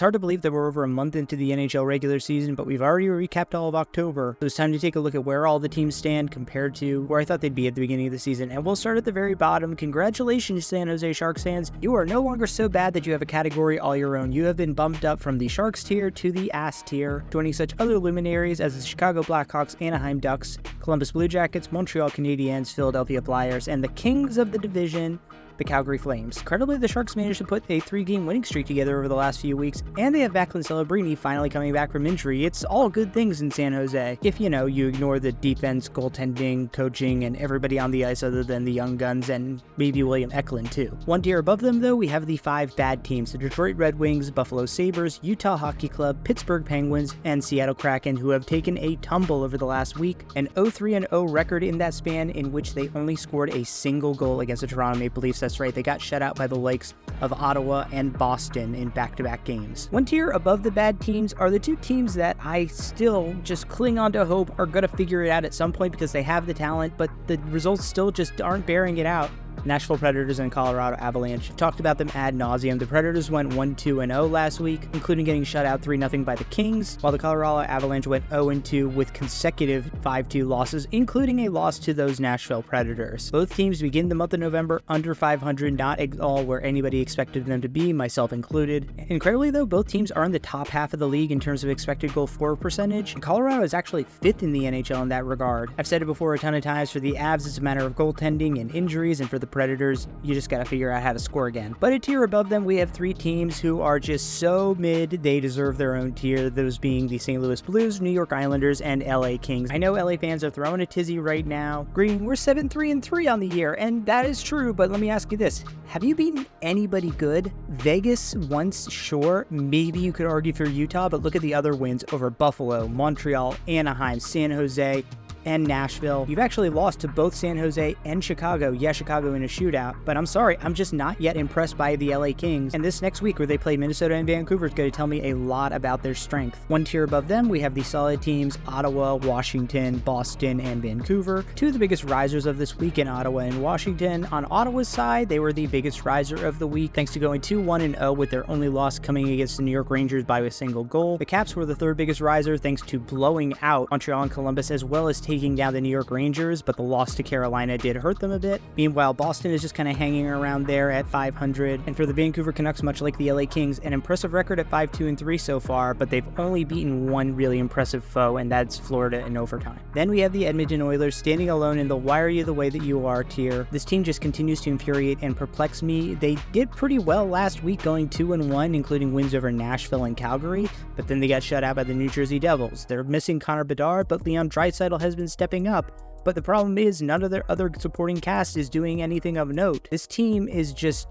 It's hard to believe that we're over a month into the NHL regular season, but we've already recapped all of October, so it's time to take a look at where all the teams stand compared to where I thought they'd be at the beginning of the season. And we'll start at the very bottom. Congratulations, San Jose Sharks fans. You are no longer so bad that you have a category all your own. You have been bumped up from the Sharks tier to the ass tier, joining such other luminaries as the Chicago Blackhawks, Anaheim Ducks, Columbus Blue Jackets, Montreal Canadiens, Philadelphia Flyers, and the kings of the division, the Calgary Flames. Incredibly, the Sharks managed to put a 3-game winning streak together over the last few weeks, and they have Vaclav Celebrini finally coming back from injury. It's all good things in San Jose, if you ignore the defense, goaltending, coaching, and everybody on the ice other than the young guns and maybe William Eklund too. One tier above them, though, we have the 5 bad teams: the Detroit Red Wings, Buffalo Sabres, Utah Hockey Club, Pittsburgh Penguins, and Seattle Kraken, who have taken a tumble over the last week, an 0-3-0 record in that span, in which they only scored a single goal against the Toronto Maple Leafs. That's right, they got shut out by the likes of Ottawa and Boston in back-to-back games. One tier above the bad teams are the 2 teams that I still just cling on to hope are going to figure it out at some point because they have the talent, but the results still just aren't bearing it out. Nashville Predators and Colorado Avalanche. Talked about them ad nauseum. The Predators went 1-2-0 last week, including getting shut out 3-0 by the Kings, while the Colorado Avalanche went 0-2 with consecutive 5-2 losses, including a loss to those Nashville Predators. Both teams begin the month of November under 500, not at all where anybody expected them to be, myself included. Incredibly though, both teams are in the top half of the league in terms of expected goal for percentage, and Colorado is actually 5th in the NHL in that regard. I've said it before a ton of times, for the Avs it's a matter of goaltending and injuries, and for the Predators, you just gotta figure out how to score again. But a tier above them, we have 3 teams who are just so mid, they deserve their own tier, those being the St. Louis Blues, New York Islanders, and LA Kings. I know LA fans are throwing a tizzy right now. Green, we're 7-3-3 on the year, and that is true, but let me ask you this. Have you beaten anybody good? Vegas once, sure. Maybe you could argue for Utah, but look at the other wins over Buffalo, Montreal, Anaheim, San Jose, and Nashville. You've actually lost to both San Jose and Chicago. Yeah, Chicago in a shootout, but I'm sorry, I'm just not yet impressed by the LA Kings. And this next week where they play Minnesota and Vancouver is going to tell me a lot about their strength. One tier above them, we have the solid teams Ottawa, Washington, Boston, and Vancouver. 2 of the biggest risers of this week in Ottawa and Washington. On Ottawa's side, they were the biggest riser of the week thanks to going 2-1-0 with their only loss coming against the New York Rangers by a single goal. The Caps were the 3rd biggest riser thanks to blowing out Montreal and Columbus, as well as taking down the New York Rangers, but the loss to Carolina did hurt them a bit. Meanwhile, Boston is just kind of hanging around there at 500. And for the Vancouver Canucks, much like the LA Kings, an impressive record at 5-2-3 so far, but they've only beaten one really impressive foe, and that's Florida in overtime. Then we have the Edmonton Oilers standing alone in the why are you the way that you are tier. This team just continues to infuriate and perplex me. They did pretty well last week, going 2-1, including wins over Nashville and Calgary, but then they got shut out by the New Jersey Devils. They're missing Connor Bedard, but Leon Draisaitl has been stepping up. But the problem is none of their other supporting cast is doing anything of note. This team is just,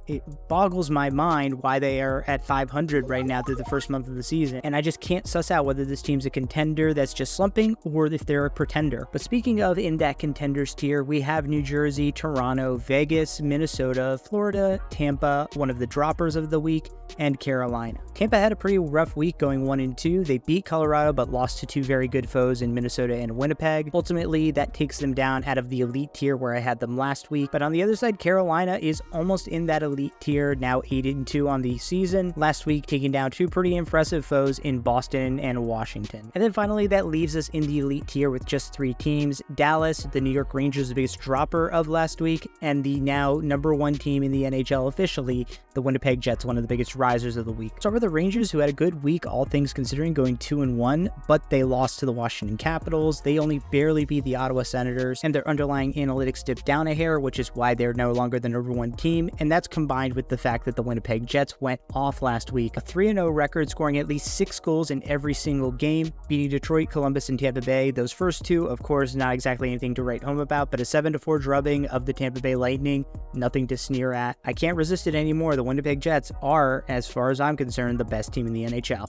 it boggles my mind why they are at 500 right now through the first month of the season. And I just can't suss out whether this team's a contender that's just slumping or if they're a pretender. But speaking of in that contenders tier, we have New Jersey, Toronto, Vegas, Minnesota, Florida, Tampa, one of the droppers of the week, and Carolina. Tampa had a pretty rough week going 1-2. They beat Colorado but lost to 2 very good foes in Minnesota and Winnipeg. Ultimately, that takes them down out of the elite tier where I had them last week. But on the other side, Carolina is almost in that elite tier, now 8-2 on the season. Last week, taking down 2 pretty impressive foes in Boston and Washington. And then finally, that leaves us in the elite tier with just 3 teams. Dallas, the New York Rangers, the biggest dropper of last week, and the now #1 team in the NHL officially, the Winnipeg Jets, one of the biggest risers of the week. So for the Rangers, who had a good week, all things considering, going 2-1, but they lost to the Washington Capitals. They only barely beat the Ottawa Senators, and their underlying analytics dipped down a hair, which is why they're no longer the #1 team, and that's combined with the fact that the Winnipeg Jets went off last week. A 3-0 record, scoring at least 6 goals in every single game, beating Detroit, Columbus, and Tampa Bay. Those first 2, of course, not exactly anything to write home about, but a 7-4 drubbing of the Tampa Bay Lightning, nothing to sneer at. I can't resist it anymore. The Winnipeg Jets are, as far as I'm concerned, the best team in the NHL.